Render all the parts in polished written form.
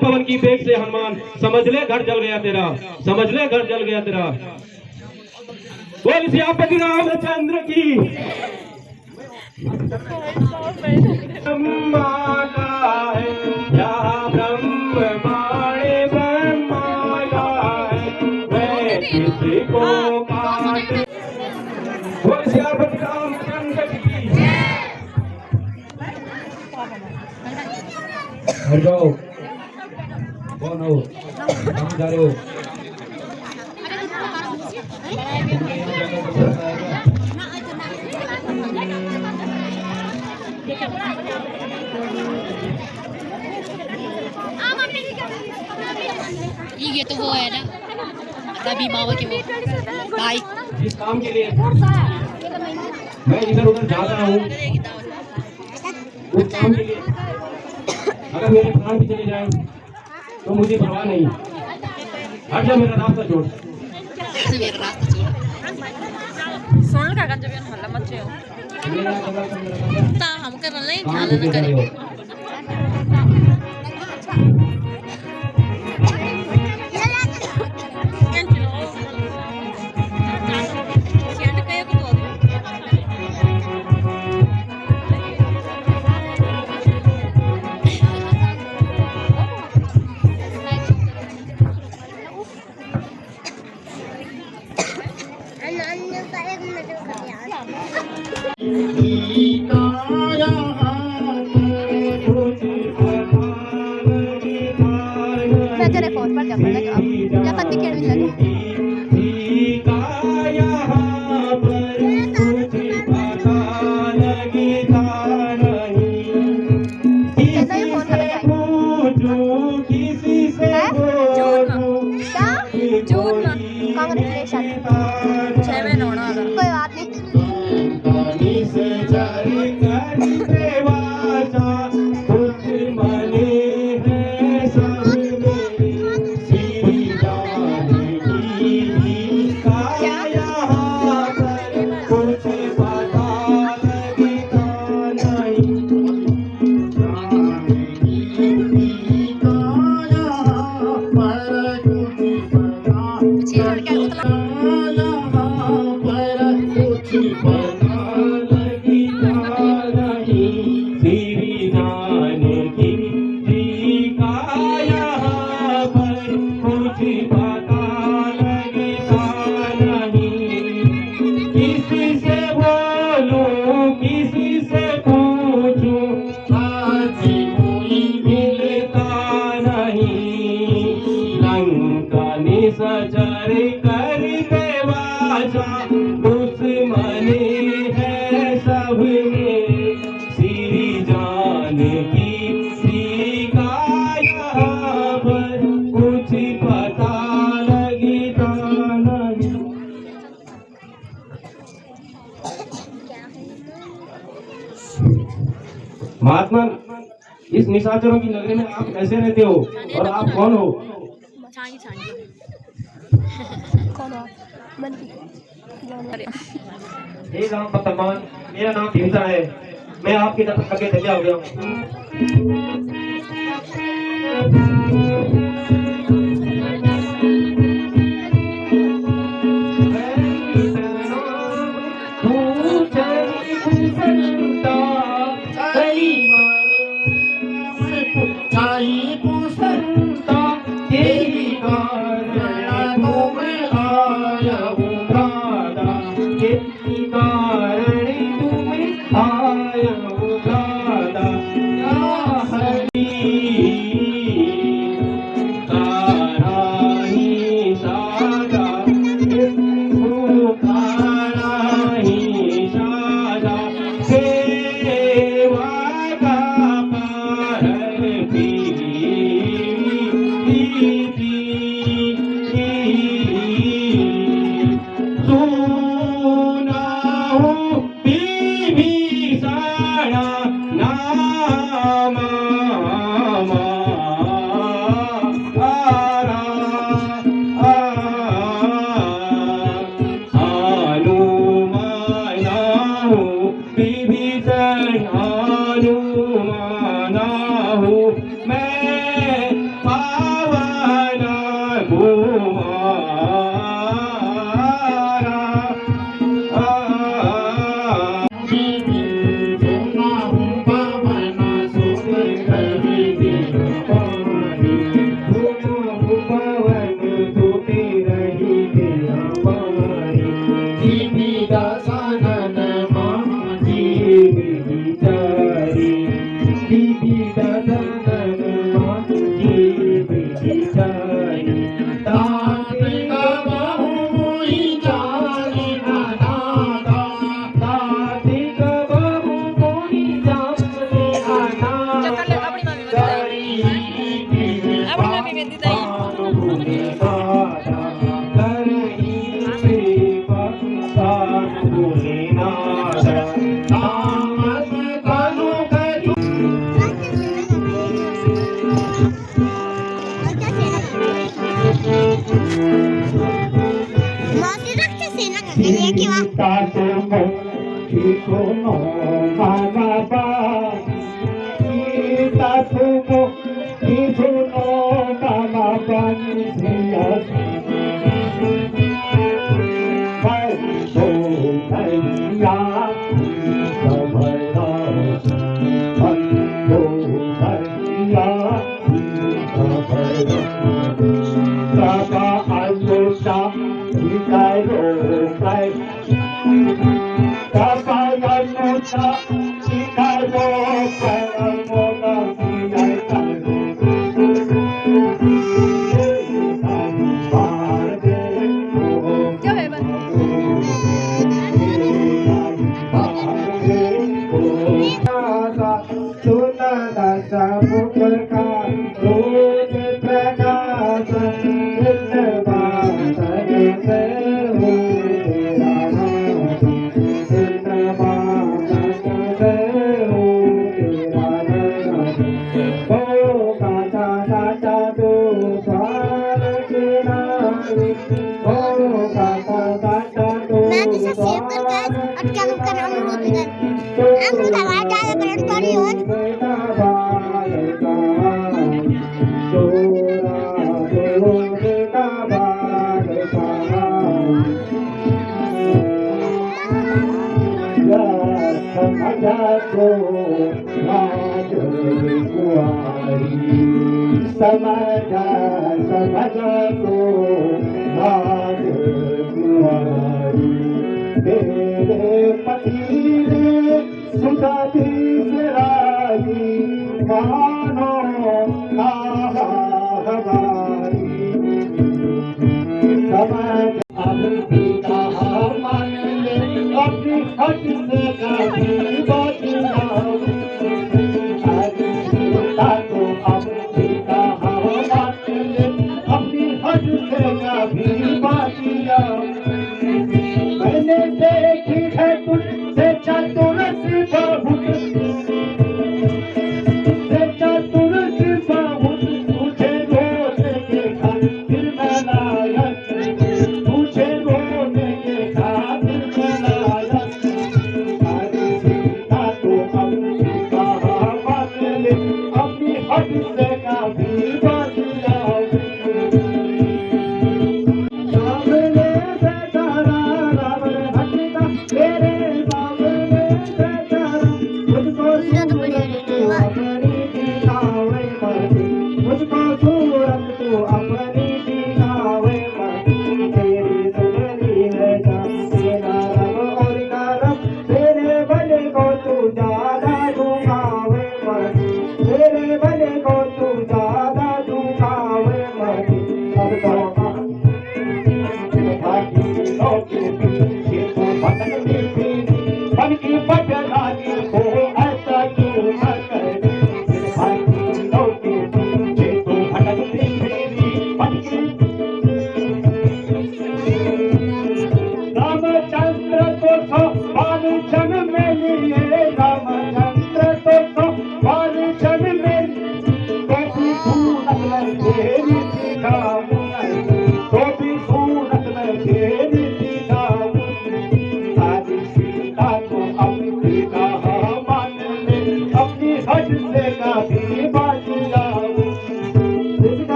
पवन की बेग से हनुमान, समझ ले घर जल गया तेरा, समझ ले घर जल गया तेरा। बोल सियापति रामचंद्र की। ब्रह्मा का है यहाँ ब्रह्म माणे, ब्रह्मा का है मैं किसको काटे। बोल सियापति रामचंद्र की। हट जाओ, कौन हो, कहाँ जा रहे हो? ये तो वो है ना रवि बाबा के वो भाई। इस काम के लिए मैं इधर उधर जाता हूँ, उस काम के लिए अगर मेरे प्राण भी चले जाए तो मुझे परवाह नहीं। हट जा, मेरा रास्ता छोड़, मेरा रास्ता छोड़। सुन का जब ये हल्ला मत जियो ता हम कर रहे हैं ध्यान न करें। फोन पर कोई बात नहीं। सचर कर देवाजा दुश्मनी है सब में, श्री जान की श्री का यहाँ पर कुछ पता लगता नहीं। महात्मा, इस निशाचरों की नगरी में आप कैसे रहते हो और आप कौन हो? हे राम वर्तमान, मेरा नाम भीमता है, मैं आपकी तरफ आगे दरिया हो गया हूँ। माया नामा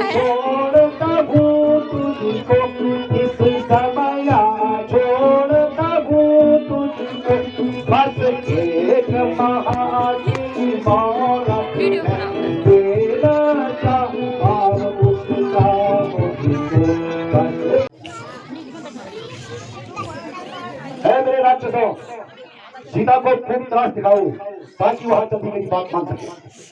छोड़ता हूँ तुझको इस समय छोड़ता हूँ तुझको बस एक महाजी मौला तेरा और उसका मुझको बस है मेरे राक्षसों सीता को खूब त्रास दिखाओ ताकि वहां तक मेरी बात मान सके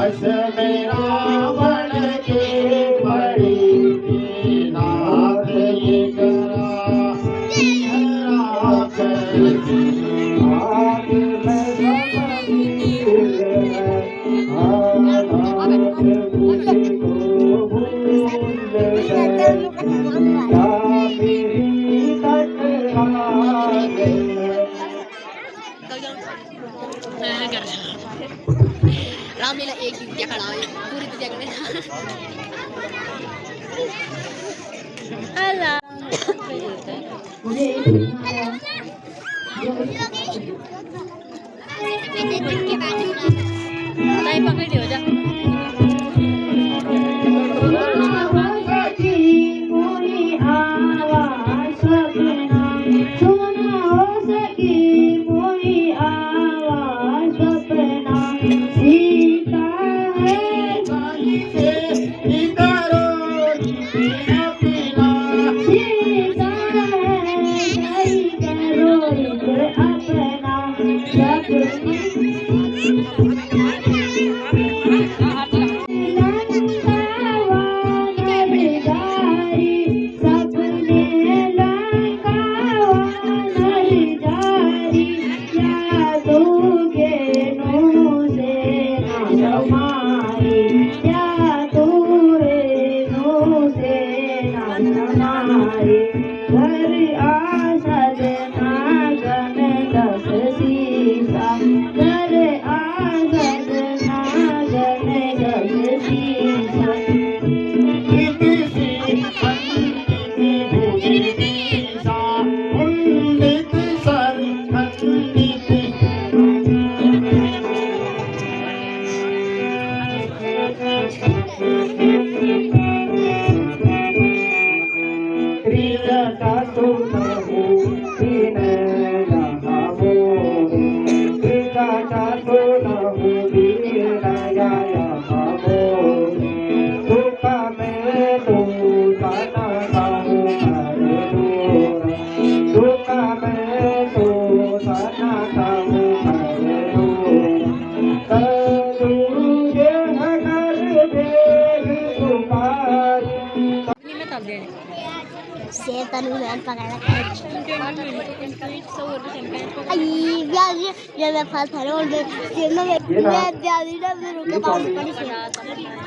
बस मेरा बन के बड़ी नाथ ये करा आग में रामलीला एक दिन क्या खड़ा है पूरी दुनिया करने पकड़ लियो जा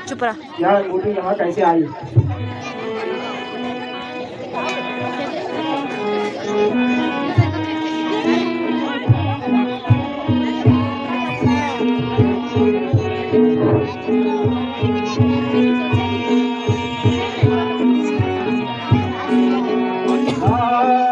चुप रहा यार बूटी यहाँ कैसे आई आए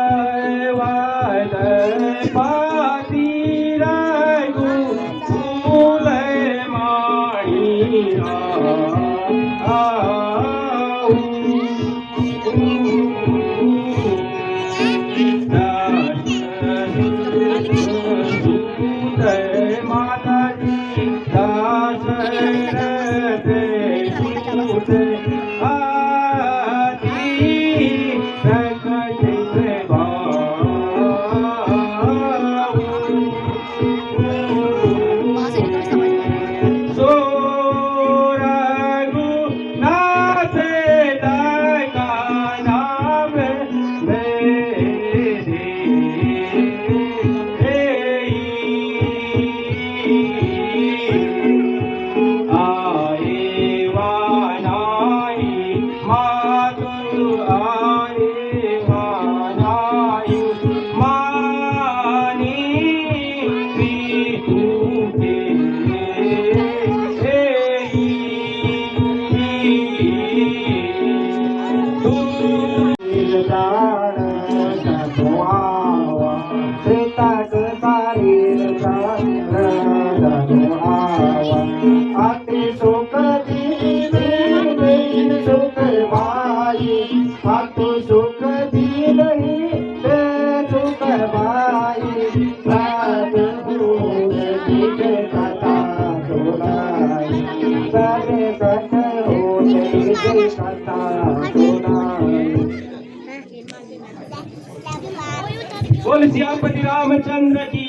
बोल सियापति रामचंद्र की।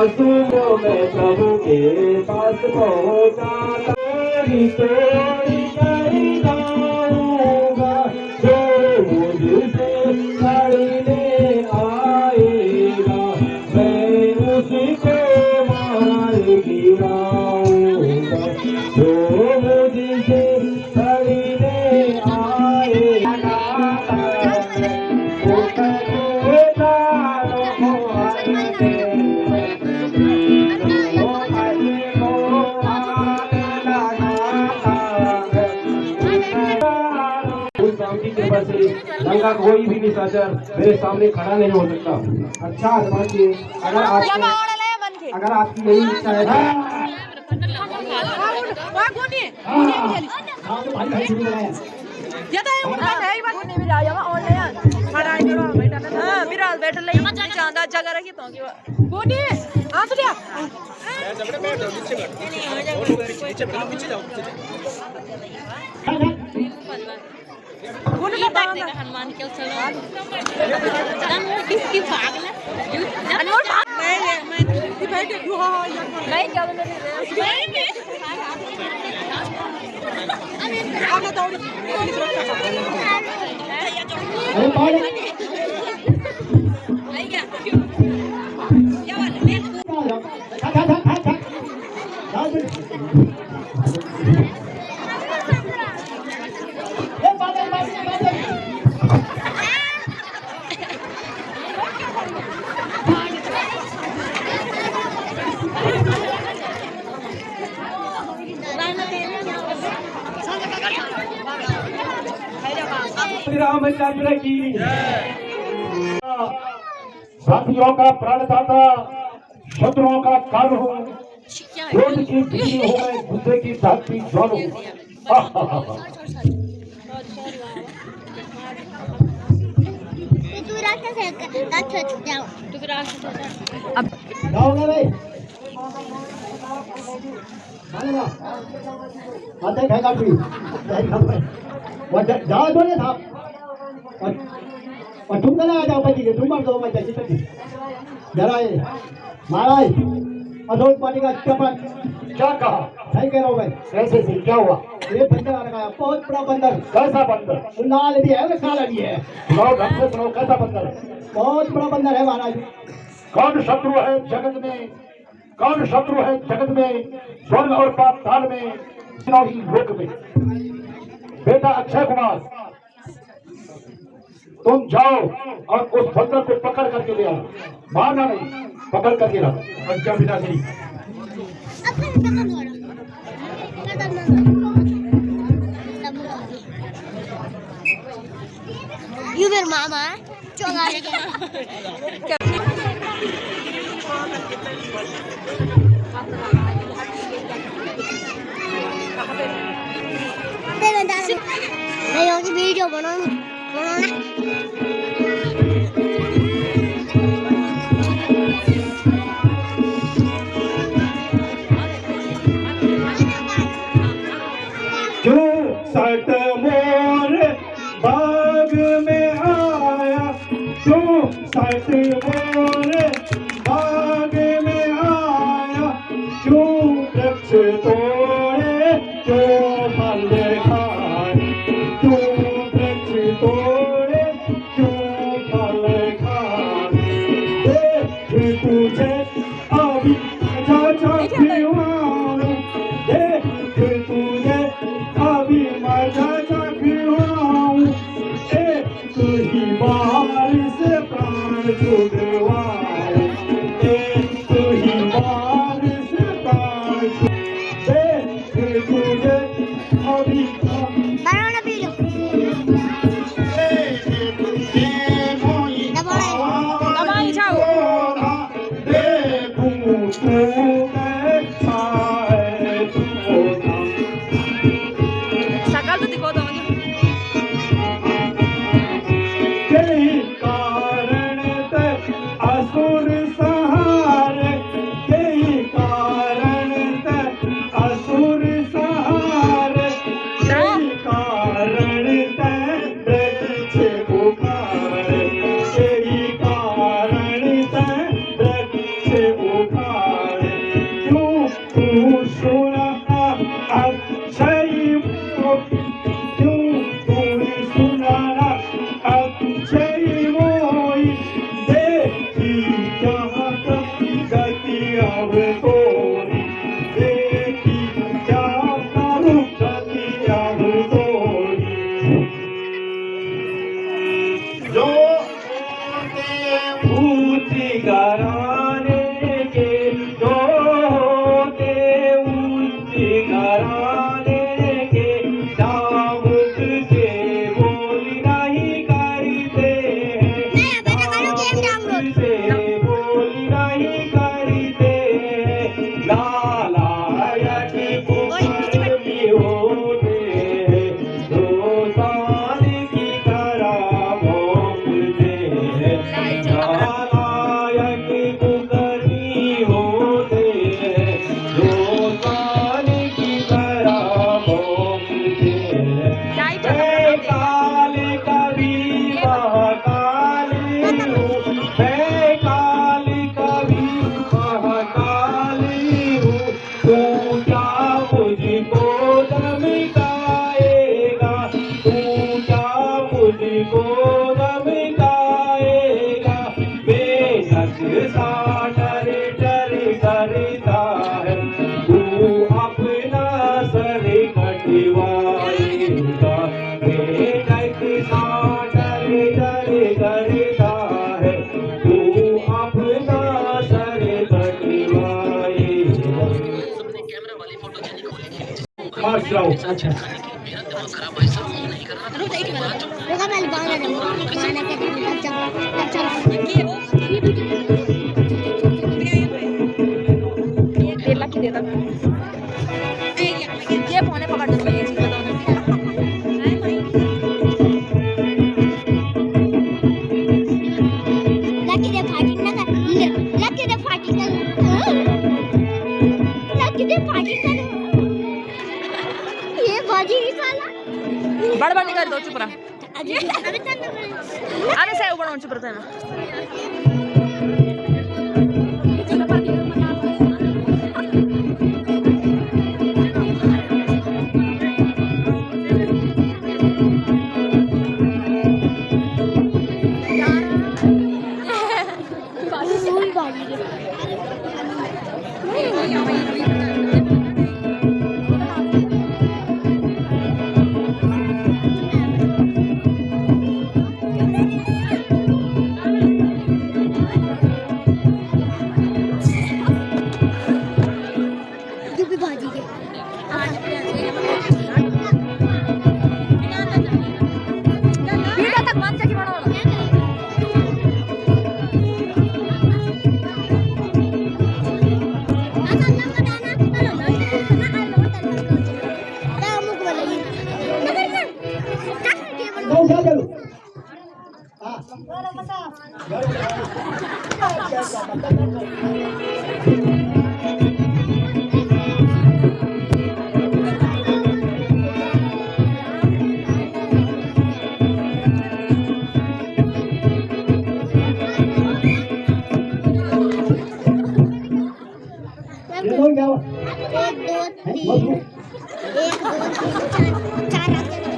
मासूमों में प्रभु के पास पहुंचा, तोड़ी तोड़ी नहीं गाऊंगा, जो मुझसे लड़ने आएगा मैं उसको मार गिराऊंगा, जो मुझसे लड़ने आएगा वो लंका कोई भी निशाचर मेरे सामने खड़ा नहीं हो सकता। अच्छा हनुमान जी, अगर आपकी यही इच्छा है तो भाई भाई शुरू कराया। हनुमान के किसकी भाग ना अनमोल भाग नहीं क्या बोल रामचंद्र की साथियों का प्राणदाता, शत्रुओं का काल हो, क्रोध की बिजली हो, मैं गुस्से की धाकती ज्वाल हूं। जाओगे भाई आते खाएगा भी जाओ दो ने था और तुम कहाँ आ जाओ बची के तुम मार दो मैं जैसी तक जरा ये महाराज अशोक पार्टी का चपन क्या कहा? सही कह रहा हूँ मैं। कैसे से क्या हुआ? ये बंदर आ रखा है, बहुत बड़ा बंदर। कैसा बंदर? नाल भी है, काला भी है। सुनाओ ढंग से सुनाओ, कैसा बंदर है? बहुत बड़ा बंदर है महाराज। कौन शत्रु है जगत में? कौन शत्रु है जगत में? स्वर्ग और पाताल में, ही लोक में। बेटा अक्षय कुमार, तुम जाओ और उस बंदर को पकड़ करके ले आओ, मारना नहीं, पकड़ करके लाओ। अच्छा पिताश्री, You were mama. Chola. मैं ये वीडियो बनाऊँ जो सट मोर बाग में आया, जो सट मोर बाग में आया, जो वृक्ष तोड़े जो फल खाए, जो वृक्ष तोड़े जो फल खाए, देख तुझे अभी चाचा खिलवाऊं, देख तुझे अभी मजा खिलवाऊं, एक ही बार से प्राण छुड़वाऊं, एक ही बार से प्राण देख तुझे अभी बनाना वीडियो दबाई जाओ देखूं तू कैसा है तू शकल तो दिखो दो यही कारण ते असुर सहारे, यही कारण ते असुर सहारे, यही कारण ते वृक्ष पुकारे, यही कारण ते वृक्ष पुकारे। घराने के दामुक से बोल नहीं करते हैं दामुक से बोल नहीं करते नालायक कुकर्मी होते हैं दोसान की तरह भोंकते हैं नालायक कुकर्मी होते हैं दोसान की तरह भोंकते हैं मैं काल कवि महाकाली हूँ मैं काल कवि महाकाली हूँ तू क्या मुझको धमकाएगा तू क्या मुझको धमकाएगा बेशक सा डर डर करता है तू अपना सर कटवाएगा बेशक सा डर डर करता है तू अपना सर कटवाएगा अच्छा रुका मैं बांधा दूंगा खाना के दिन अच्छा ये 1.5 लाख की देता ये फोने पकड़ दो ये चीज बताओ लकी दे फाइटिंग ना कर लकी दे फाइटिंग कर ये बाजी ही साला बड़बड़ नहीं कर दो चुप रहा अभी तक अरे से ऊपर चुप रहता है ना फूल बाजी के डूबी बाजी के बीटा तक मान जा की बनाओ जाऊ जा करू ये तो क्या हुआ एक दो तीन चार आते हैं चार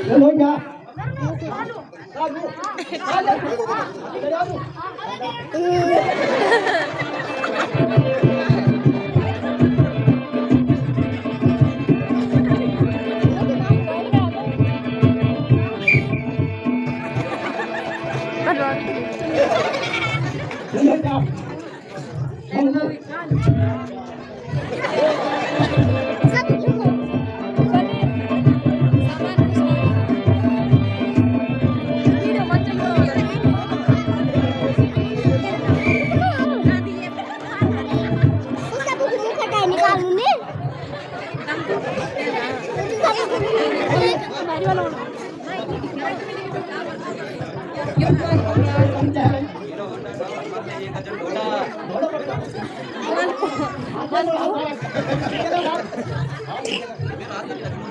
ये तो क्या ये क्या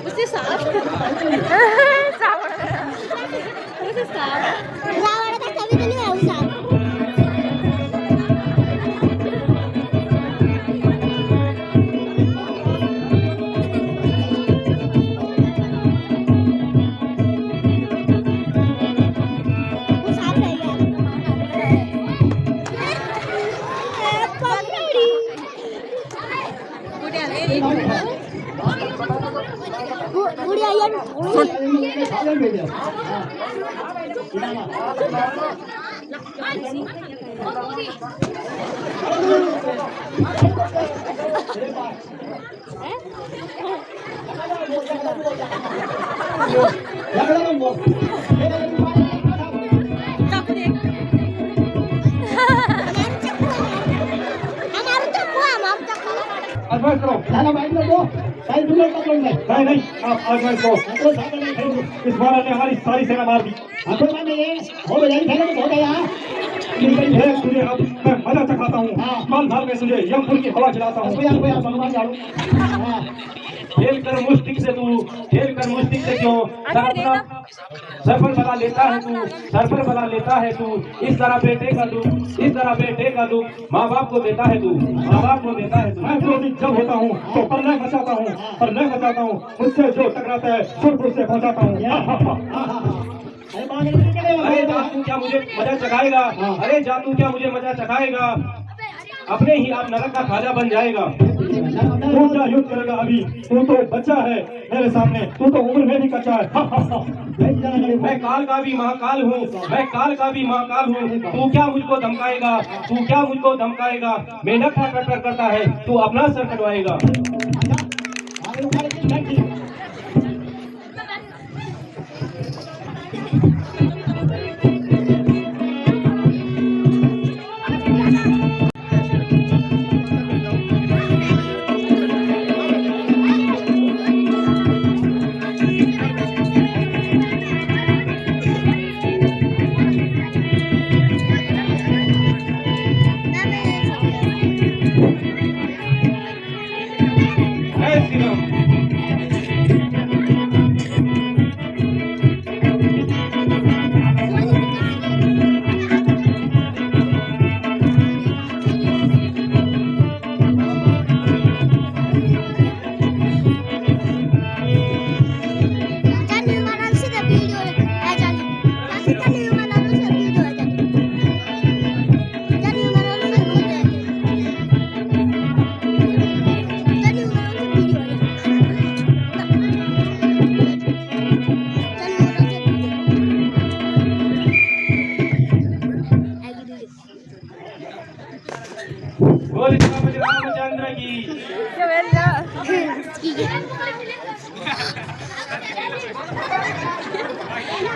उससे साफ रावण का कभी तो नहीं है उसा कुठे आले गुड़िया ये सालन भेज दिया आजमाइश करो। लाला बाइक में दो भाई दूल्हे का कोई नहीं नहीं आप आजमाइश करो। इस बार ने हमारी सारी सेना मार दी। आंखों में ये हो गया खेलने को हो गया है तुझे अब मैं मजा चखाता हूँ। काल धार में तुझे यमपुर की हवा चलाता हूँ। भगवान जाओ खेल कर मुश्तिक से तू, खेल कर मुश्तिक से क्यों सर पर बना लेता है तू, सर पर बना लेता है तू। इस तरह बेटे का दुख, इस तरह बेटे का दुख माँ बाप को देता है तू, माँ बाप को देता है तू। मैं क्रोधित जब होता हूँ तो प्रलय मचाता हूँ, प्रलय मचाता हूँ। मुझसे जो टकराता है सुरपुर से पहुँचाता हूँ। अरे जा तू क्या मुझे मजा चखाएगा, अरे जा तू क्या मुझे मजा चखाएगा, अपने ही आप नरक का खाजा बन जाएगा। तू क्या युद्ध करेगा अभी? तू तो बच्चा है मेरे सामने, तू तो उम्र में भी कच्चा है। मैं काल का भी महाकाल हूँ, मैं काल का भी महाकाल हूँ। तू क्या मुझको धमकाएगा, तू क्या मुझको धमकाएगा? मेहनत कर करता है तू अपना सर कटवाएगा। रामचंद्र की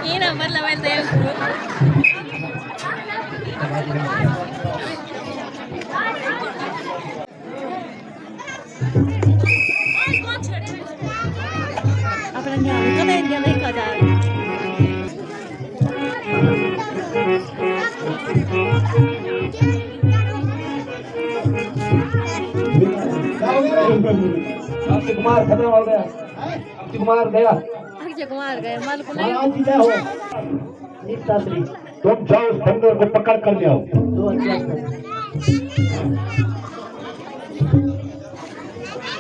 ये नंबर लगाते हैं अपने यहाँ कदा इंडिया नहीं कदा अक्षय कुमार खत्म हो गया। अक्षय कुमार गया। अक्षय कुमार गए मल को नहीं महाराज जी जय हो नित्ता श्री तुम जाओ उस बंदर को पकड़ कर ले आओ।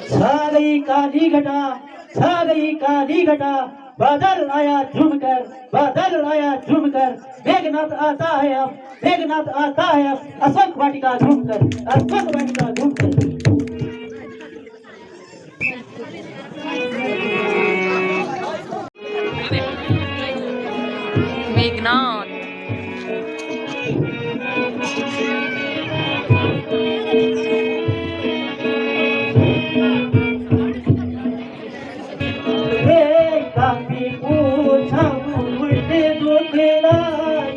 छा गई काली घटा, छा गई काली घटा, बादल आया झूमकर, बादल आया झूमकर। मेघनाथ आता है अब, मेघनाथ आता है अब, अशोक वाटिका झूमकर, अशोक वाटिका झूमकर। मेघनाथ काफी पूछा उल्टे दुखलाई,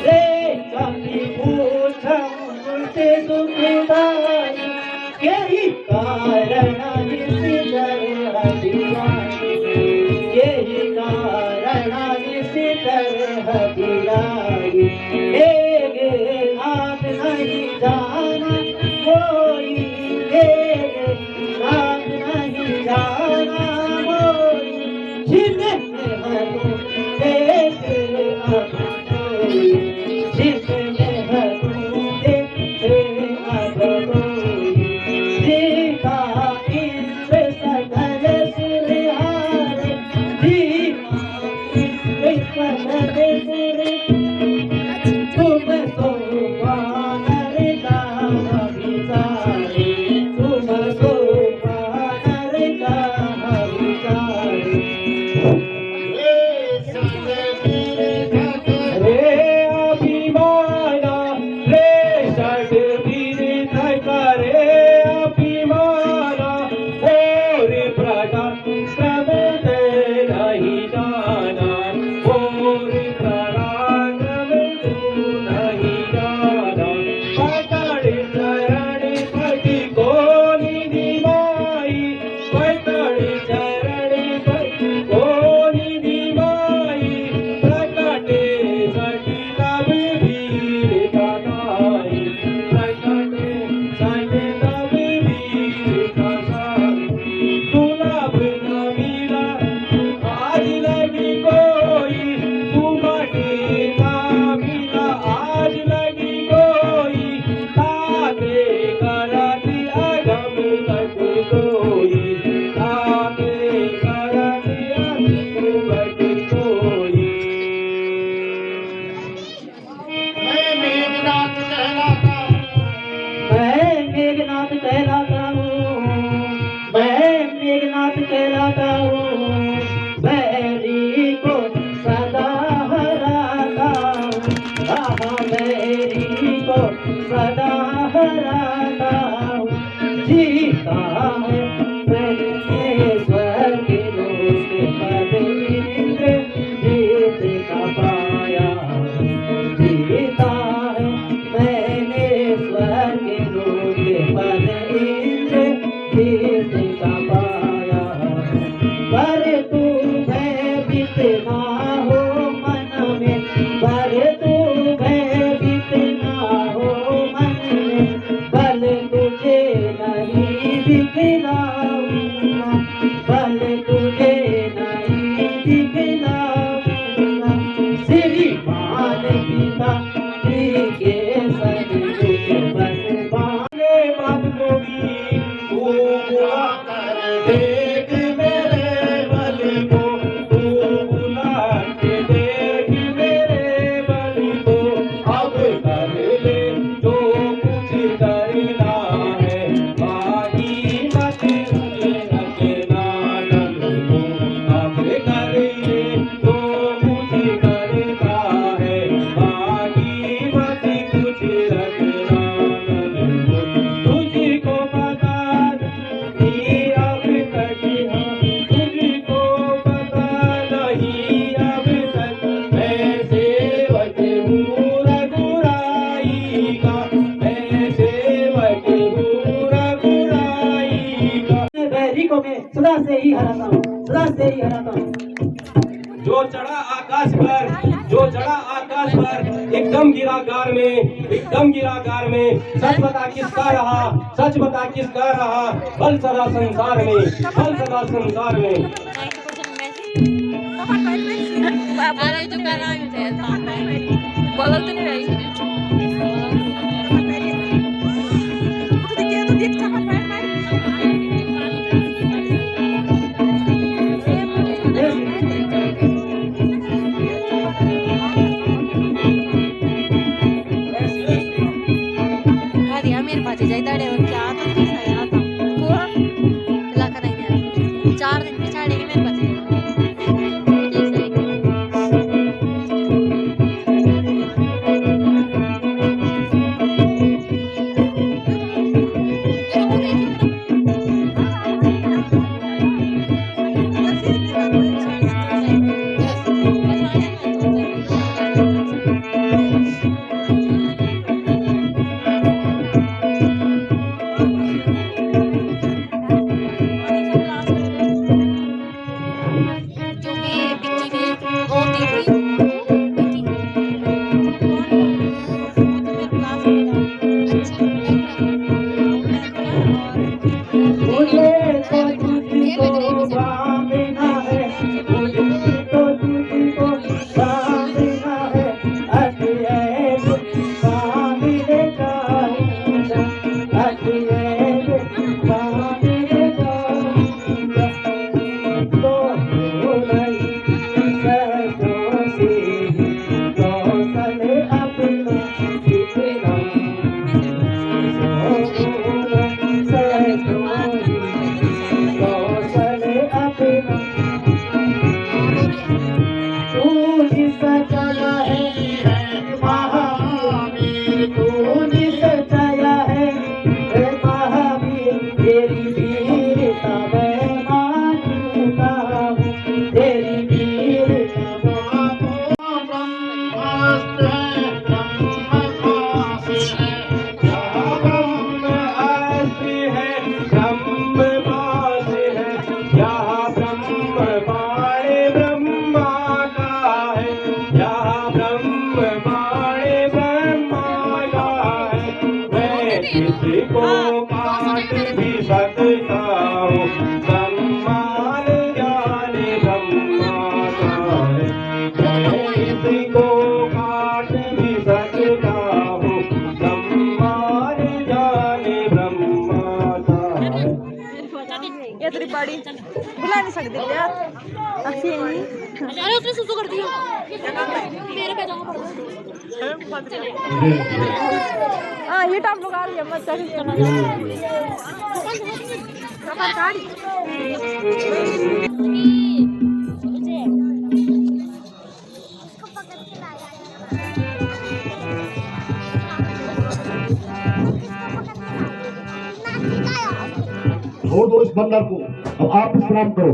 रे काफी पूछा उल्टे दुखलाई। यही कारण इस तरह दिलाई, यही कारण इस तरह दिलाई। एक हाथ नहीं जाना कोई, एक हाथ नहीं जाना कोई। जिसमें हूँ देख अब कोई, जिसमें हूँ देख अब कोई। सीता इंद्र सधर सुरहाई, हराता हूँ, बैरी को सदा हराता हूँ, बैरी को सदा हराता हूँ। जीता है परमेश्वर के दोस्त पद इंद्र जीत का पाया। जीता है मैंने स्वर के दोस्त पद इंद्र जीत का पाया। पर तू भयभीत ना हो मन में, पर तू भयभीत ना हो मन में, बल तुझे नहीं दिखलाऊंगा, बल तुझे नहीं दिखलाऊंगा। श्रीमान पिता जी के सद तुझ बस बाने बात होगी, तू बुला कर देख मेरे बल को, तू बुला के देख मेरे बल को। अब कर ले जो कुछ करना है, बाकी मत मुझे रखना डर को। अब कर ले जो कुछ करना है, बाकी मत कुछ रखना डर को। तुझको पता नहीं अब तक, तुझको पता नहीं अब तक, मैं सेवक हूँ रघुराई का, मैं सेवक हूँ रघुराई का। बैरी को मैं सदा से ही हराता हूँ, सदा से ही हराता हूँ। जो चढ़ा आकाश पर, जो चढ़ा आकाश पर, एकदम गिरा गार में, एकदम गिरा गार में। सच बता किसका रहा, सच बता किसका रहा, बल सदा संसार में, बल सदा संसार में। अरे जो कर रहा है बोलो तो नहीं भाई। मेरे पास जाए दाड़े और क्या तो नहीं सही आता वो लगा नहीं है 4 दिन पिछाड़ेगी मेरे पास किसको काट भी सकता हूँ, सम्मान जाने ब्रह्मा का है। मैं किसको काट भी सकता हूँ, सम्मान जाने ब्रह्मा का है। ये तेरी बड़ी बुला नहीं सकते यार अच्छी नहीं। अरे उसने सुसु कर दिया मेरे पे जाना पड़ता। हाँ ये टाप लगा लिया मत चल उस बंदर को। अब आप विश्राम करो।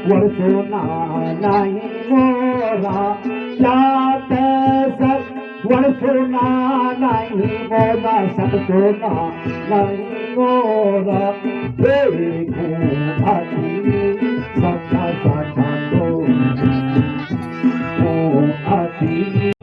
वर्षोना नहीं मोरा जात सब वर्षोना नहीं मोरा सब सोना नहीं मोरा देखो भाती सखा सखा तो ओ आती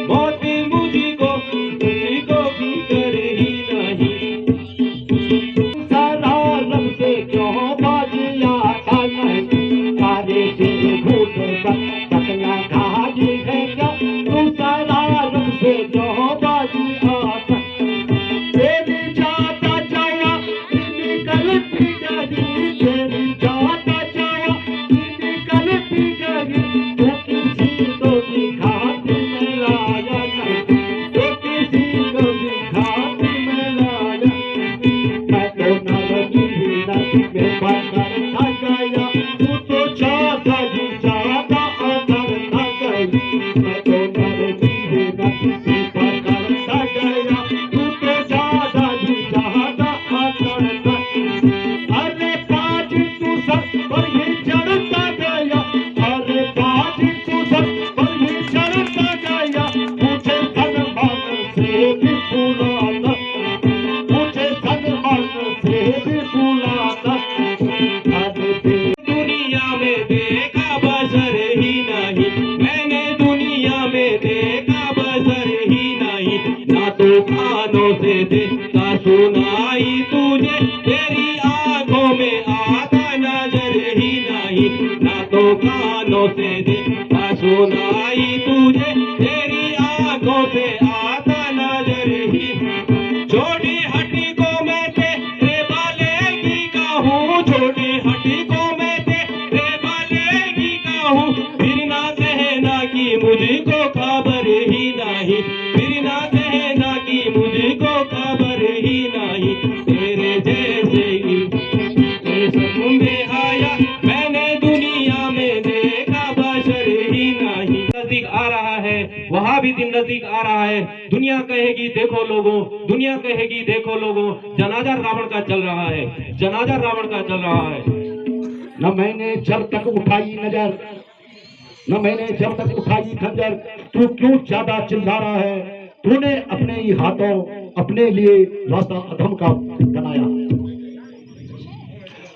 मौत मुझको भी करे कभी घाट में लाया, मैं तो नरकी नदी में पकड़ न गया, तू तो ज्यादा ही ज्यादा अगर न गई, मैं तो नरकी नदी में पकड़ न गया, तू तो ज्यादा ही ज्यादा अगर न गई। अरे बाज तू सर पर ही चढ़ता गया, अरे बाज तू सर पर ही चढ़ता गया, मुझे धनमान से भी बुलाता, मुझे धनमान से भी बुलाता। दुनिया में देखा बसर ही नहीं, मैंने दुनिया में देखा बसर ही नहीं, ना तो कानों से देखा सुनाई तुझे, तेरी आंखों में आता नजर ही नहीं, ना तो कानों से देखा सुनाई तुझे, तेरी आंखों से आता नजर ही। छोटी हड्डी को मैं तेरे बाले की कहूँ, छोटी हड्डी को मैं तेरे बाले की कहूँ, फिर ना कहना कि मुझको खबर ही नहीं, फिर ना कहना कि मुझको खबर ही नहीं, तेरे जैसे ही में आया, मैंने दुनिया में देखा बशर ही नहीं। नजदीक आ रहा है, वहाँ भी दिन नजदीक आ रहा है, दुनिया कहेगी देखो लोगों, दुनिया कहेगी देखो लोगों, जनाजा रावण का चल रहा है, जनाजा रावण का चल रहा है। न मैंने जब तक उठाई नजर, न मैंने जब तक उठाई खंजर, तू क्यों ज्यादा चिल्ला रहा है, तूने अपने ही हाथों अपने लिए रास्ता अधम का बनाया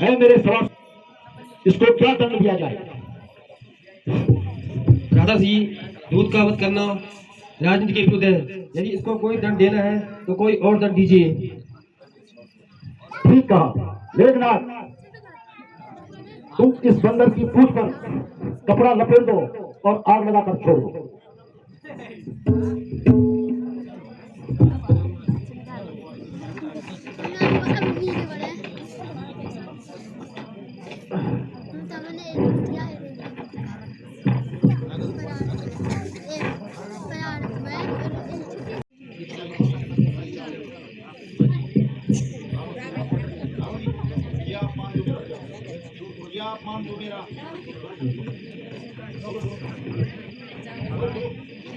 है। मेरे सवाल, इसको क्या दंड दिया जाए? राधा जी, दूध का वध करना राजनीति के विरुद्ध है, यदि इसको कोई दंड देना है तो कोई और दंड दीजिए। ठीक कहा मेघनाथ, तुम इस बंदर की पूंछ पर कपड़ा लपेट दो और आग लगाकर छोड़ दो।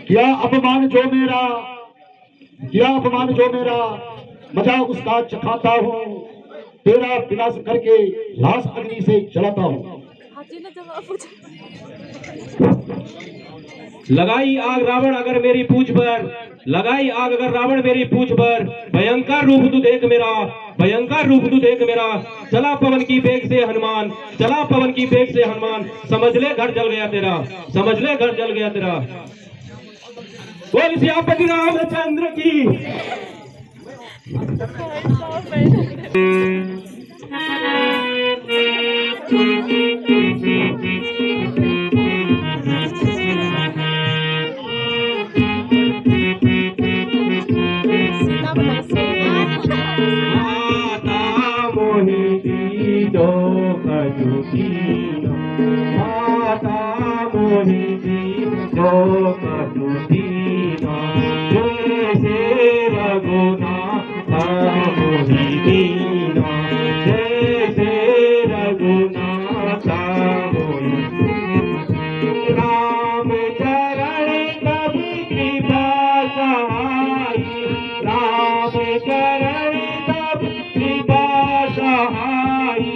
क्या अपमान जो मेरा, क्या अपमान जो मेरा, मजा उसका चखाता हूँ, तेरा विनाश करके लाश अग्नि से जलाता हूँ। लगाई आग रावण अगर मेरी पूंछ पर, लगाई आग अगर रावण मेरी पूंछ पर, भयंकर रूप तू देख मेरा, भयंकर रूप तू देख मेरा, चला पवन की बेग से हनुमान, चला पवन की बेग से हनुमान, समझ ले घर जल गया तेरा, समझ ले घर जल गया तेरा। बोल सियापति रामचंद्र की। माता मोहि दीजो कजुदीनो, माता मोहि दीजो कजुदीनो, जैसे रघुनाथ मोहि दीनो, जैसे रघुनाथ मोहि दीनो। राम चरण कभी कृपा सहाई, राम चरण कभी कृपा सहाई,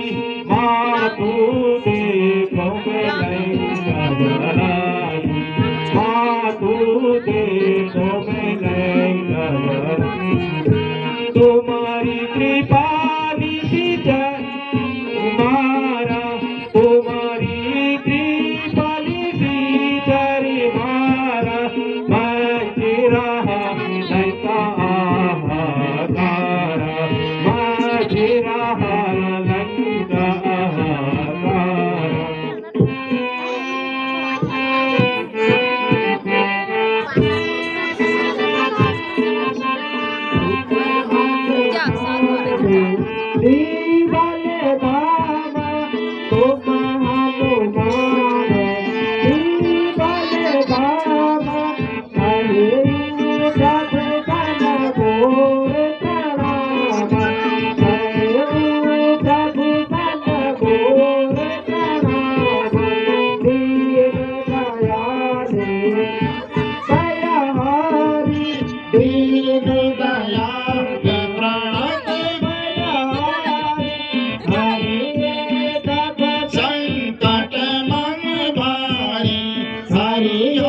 मातु देखो मैं गहराई, मातु देखो मैं गहराई, तुम्हारी कृपा निशिचर मारा, तुम्हारी कृपा निशिचर मारा, मच रहा लंका हाहाकारा, मच रहा लंका हाहाकारा। दीन दयाल प्रणत संकट मन भारी हरि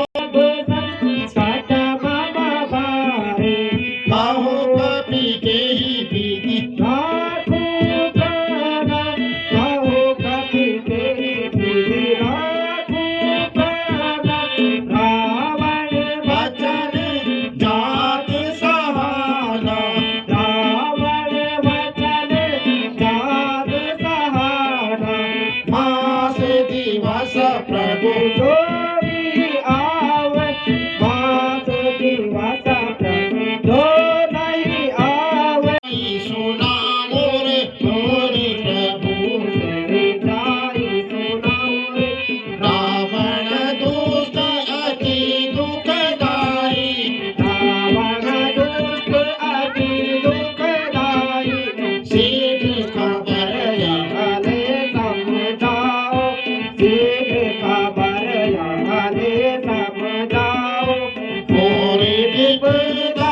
बाहो कपि के ही विधि वचन जात सहाना मास दिवस प्रभु सुना मोरे मोरे प्रभु रावण दुष्ट अति दुखदाई शीघ्र खबर मोरे विपदा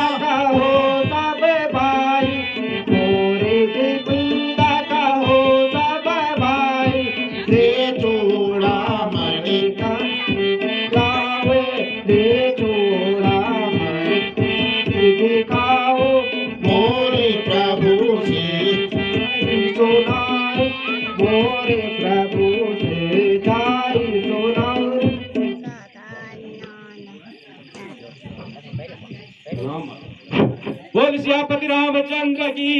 दे चूड़ामणि मोरे प्रभु से बोल सियापति रामचंद्र की